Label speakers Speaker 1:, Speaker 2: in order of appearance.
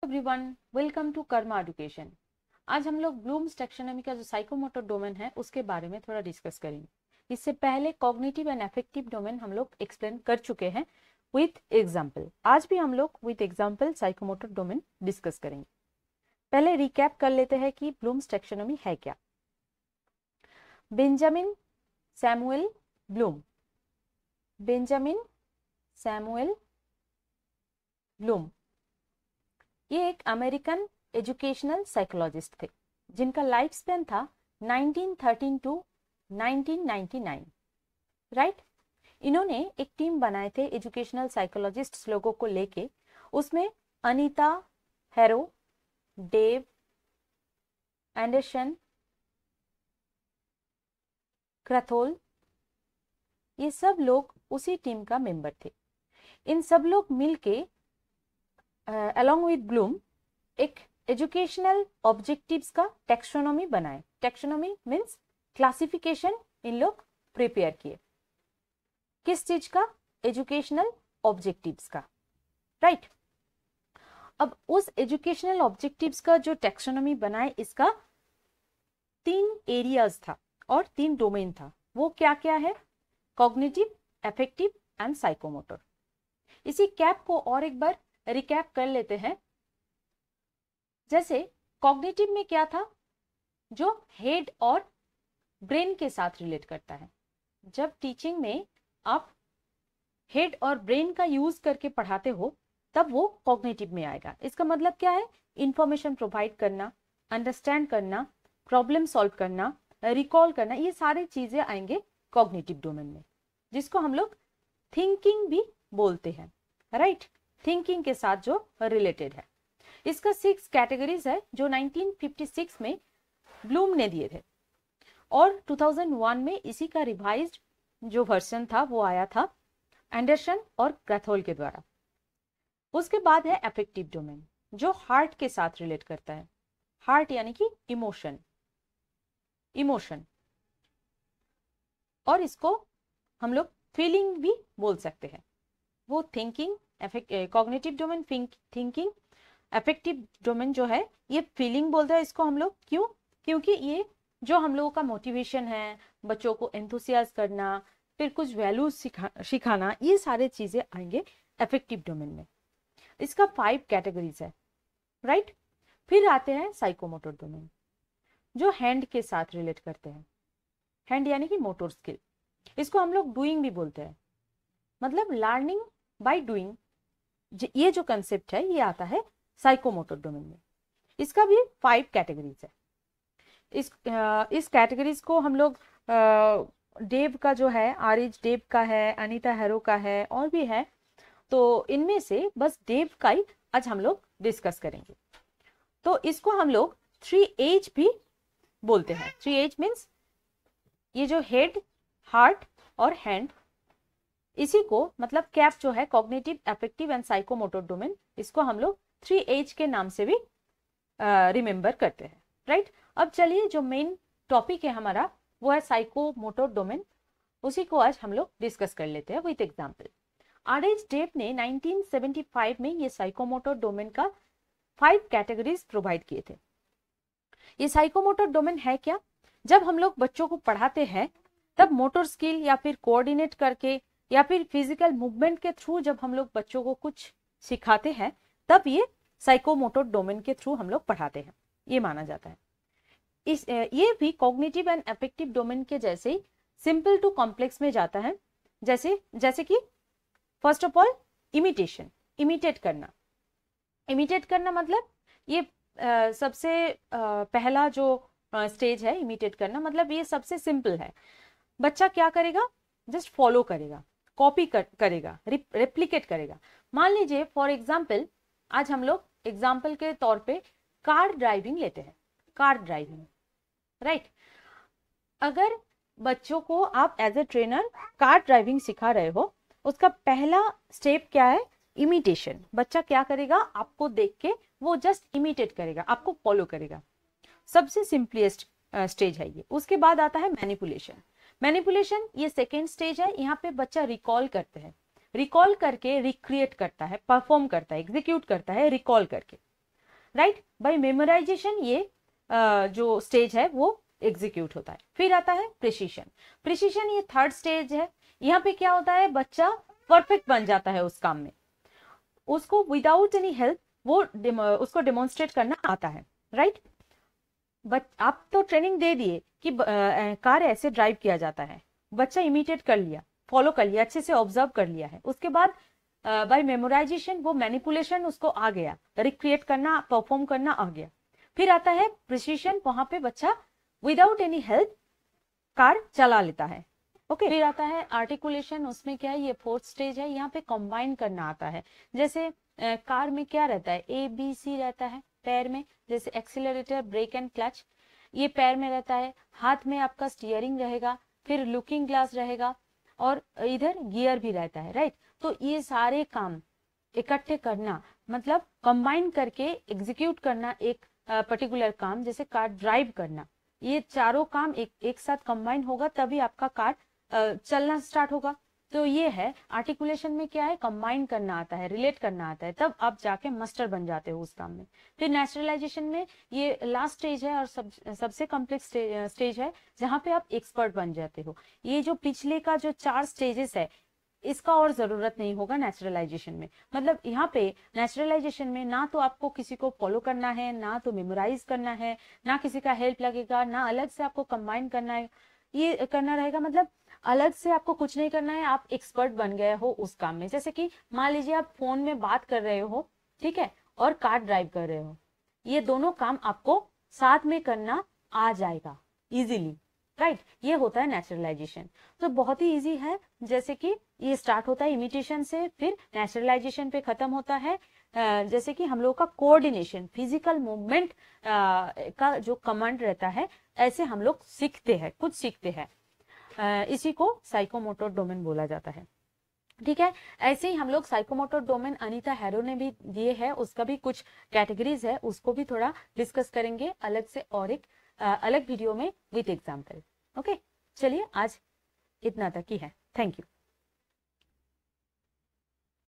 Speaker 1: Everyone, welcome to Karma education. आज हम लोग ब्लूम्स टैक्सोनॉमी का जो साइकोमोटर डोमेन है उसके बारे में थोड़ा डिस्कस करेंगे। इससे पहले कॉग्निटिव एंड अफेक्टिव डोमेन हम लोग एक्सप्लेन कर चुके हैं विथ एग्जांपल। आज भी हम लोग with example psychomotor domain discuss करेंगे। पहले रिकैप कर लेते हैं कि ब्लूम्स टैक्सोनॉमी है क्या। Benjamin Samuel Bloom, Benjamin Samuel Bloom ये एक अमेरिकन एजुकेशनल साइकोलॉजिस्ट थे जिनका लाइफ स्पेन था 1913 टू 1999, राइट। इन्होंने एक टीम बनाए थे एजुकेशनल साइकोलॉजिस्ट लोगों को लेके। उसमें अनीता हैरो, डेव एंडरसन, क्रथोल, ये सब लोग उसी टीम का मेंबर थे। इन सब लोग मिलके along with ब्लूम एक एजुकेशनल ऑब्जेक्टिव्स का टैक्सोनॉमी बनाए। टैक्सोनॉमी मीन्स क्लासिफिकेशन इन लोग प्रिपेयर किए। किस चीज का? एजुकेशनल ऑब्जेक्टिव्स का, राइट। अब उस एजुकेशनल ऑब्जेक्टिव्स का जो टैक्सोनॉमी बनाए, इसका 3 एरियाज था और 3 डोमेन था। वो क्या क्या है? Cognitive, affective and psychomotor. इसी कैप को और एक बार रिकैप कर लेते हैं। जैसे कॉग्निटिव में क्या था? जो हेड और ब्रेन के साथ रिलेट करता है। जब टीचिंग में आप हेड और ब्रेन का यूज करके पढ़ाते हो तब वो कॉग्निटिव में आएगा। इसका मतलब क्या है? इंफॉर्मेशन प्रोवाइड करना, अंडरस्टैंड करना, प्रॉब्लम सॉल्व करना, रिकॉल करना, ये सारी चीजें आएंगे कॉग्निटिव डोमेन में, जिसको हम लोग थिंकिंग भी बोलते हैं, राइट। थिंकिंग के साथ जो रिलेटेड है। इसका 6 कैटेगरीज है जो 1956 में ब्लूम ने दिए थे और 2001 में इसी का रिवाइज्ड जो वर्जन था वो आया था एंडरसन और क्रथोल के द्वारा। उसके बाद है अफेक्टिव डोमेन जो हार्ट के साथ रिलेट करता है। हार्ट यानी कि इमोशन, इमोशन, और इसको हम लोग फीलिंग भी बोल सकते हैं। वो thinking, cognitive domain thinking, affective domain जो है ये फीलिंग बोलते हैं इसको हम लोग। क्यों? क्योंकि ये जो हम लोगों का मोटिवेशन है, बच्चों को एंथुसियाज करना, फिर कुछ वैल्यूज सिखाना, ये सारे चीजें आएंगे अफेक्टिव डोमेन में। इसका 5 कैटेगरीज है, राइट। फिर आते हैं साइकोमोटर डोमेन जो हैंड के साथ रिलेट करते हैं। हैंड यानी कि मोटर स्किल, इसको हम लोग डूइंग भी बोलते हैं, मतलब लर्निंग बाय डूइंग। ये जो कंसेप्ट है ये आता है साइकोमोटर डोमेन में। इसका भी 5 कैटेगरीज है। इस कैटेगरीज को हम लोग डेव का जो है, आरिज डेव का है, अनीता हैरो का है, और भी है। तो इनमें से बस डेव का ही आज हम लोग डिस्कस करेंगे। तो इसको हम लोग 3H भी बोलते हैं। 3H मीन्स ये जो हेड, हार्ट और हैंड, इसी को मतलब कैप जो है cognitive, affective and psychomotor domain, इसको हम लोग 3H के नाम से भी रिमेंबर करते हैं, राइट। अब चलिए जो मेन टॉपिक है हमारा वो है साइकोमोटर डोमेन। उसी को आज हम लोग डिस्कस कर लेते हैं विथ एग्जांपल। आर.एच. डेव ने 1975 में ये साइकोमोटर डोमेन का 5 कैटेगरीज प्रोवाइड किए थे। ये साइकोमोटर डोमेन है क्या? जब हम लोग बच्चों को पढ़ाते हैं तब मोटर स्किल या फिर कोऑर्डिनेट करके या फिर फिजिकल मूवमेंट के थ्रू जब हम लोग बच्चों को कुछ सिखाते हैं तब ये साइकोमोटर डोमेन के थ्रू हम लोग पढ़ाते हैं, ये माना जाता है। ये भी कॉग्निटिव एंड अफेक्टिव डोमेन के जैसे ही सिंपल टू कॉम्प्लेक्स में जाता है। जैसे कि first of all imitation, imitate करना। इमिटेट करना मतलब ये सबसे पहला जो स्टेज है इमिटेट करना, मतलब ये सबसे सिंपल है। बच्चा क्या करेगा? जस्ट फॉलो करेगा, कॉपी करेगा, रेप्लिकेट करेगा। मान लीजिए फॉर एग्जाम्पल आज हम लोग एग्जाम्पल के तौर पे कार ड्राइविंग लेते हैं। Car driving, right. अगर बच्चों को आप as a trainer car driving सिखा रहे हो, उसका पहला स्टेप क्या है? इमिटेशन। बच्चा क्या करेगा? आपको देख के वो जस्ट इमिटेट करेगा, आपको फॉलो करेगा। सबसे सिंपलेस्ट स्टेज है ये। उसके बाद आता है मैनिपुलेशन। मैनिपुलेशन ये सेकेंड स्टेज है। यहाँ पे बच्चा रिकॉल करते हैं, रिकॉल करके रिक्रिएट करता है, परफॉर्म करता है, एग्जीक्यूट करता है रिकॉल करके। राइट। बाय मेमोराइजेशन ये जो स्टेज है वो एग्जीक्यूट होता है। फिर आता है प्रिसीशन। प्रिसीशन ये थर्ड स्टेज है। यहाँ पे क्या होता है, बच्चा परफेक्ट बन जाता है उस काम में, उसको विदाउट एनी हेल्प वो उसको डेमोन्स्ट्रेट करना आता है, राइट। बट आप तो ट्रेनिंग दे दिए कि कार ऐसे ड्राइव किया जाता है, बच्चा इमिटेट कर लिया, फॉलो कर लिया, अच्छे से ऑब्जर्व कर लिया है। उसके बाद बाय मेमोराइजेशन वो मैनिपुलेशन उसको आ गया, रिक्रिएट करना, परफॉर्म करना आ गया। फिर आता है प्रिसीशन, वहां पे बच्चा विदाउट एनी हेल्प कार चला लेता है, ओके। फिर आता है आर्टिकुलेशन, उसमें क्या है, ये फोर्थ स्टेज है। यहाँ पे कंबाइन करना आता है। जैसे कार में क्या रहता है, ABC रहता है पैर में, जैसे एक्सीलरेटर, ब्रेक एंड क्लच, ये पैर में रहता है। हाथ में आपका स्टीयरिंग रहेगा, फिर लुकिंग ग्लास रहेगा, और इधर गियर भी रहता है, राइट। तो ये सारे काम इकट्ठे करना, मतलब कंबाइन करके एग्जीक्यूट करना एक पर्टिकुलर काम, जैसे कार ड्राइव करना, ये चारों काम एक साथ कंबाइन होगा तभी आपका कार चलना स्टार्ट होगा। तो ये है आर्टिकुलेशन में क्या है, कंबाइन करना आता है, रिलेट करना आता है, तब आप जाके मास्टर बन जाते हो उस काम में। फिर नेचुरलाइजेशन में ये लास्ट स्टेज है और सबसे कॉम्प्लेक्स स्टेज है, जहाँ पे आप एक्सपर्ट बन जाते हो। ये जो पिछले का जो 4 स्टेजेस है, इसका और जरूरत नहीं होगा नेचुरलाइजेशन में। मतलब यहाँ पे नेचुरलाइजेशन में ना तो आपको किसी को फॉलो करना है, ना तो मेमोराइज करना है, ना किसी का हेल्प लगेगा, ना अलग से आपको कंबाइन करना है, ये करना रहेगा। मतलब अलग से आपको कुछ नहीं करना है, आप एक्सपर्ट बन गए हो उस काम में। जैसे कि मान लीजिए आप फोन में बात कर रहे हो, ठीक है, और कार ड्राइव कर रहे हो, ये दोनों काम आपको साथ में करना आ जाएगा इजीली, राइट। ये होता है नेचुरलाइजेशन। तो बहुत ही इजी है। जैसे कि ये स्टार्ट होता है इमिटेशन से, फिर नेचुरलाइजेशन पे खत्म होता है। जैसे कि हम लोगों का कोऑर्डिनेशन, फिजिकल मूवमेंट का जो कमांड रहता है, ऐसे हम लोग सीखते हैं, कुछ सीखते हैं। इसी को साइकोमोटर डोमेन बोला जाता है, ठीक है। ऐसे ही हम लोग साइकोमोटर डोमेन अनीता हैरो ने भी दिए है, उसका भी कुछ कैटेगरीज है, उसको भी थोड़ा डिस्कस करेंगे अलग से और एक अलग वीडियो में विद एग्जाम्पल, ओके। चलिए आज इतना तक ही है। Thank you.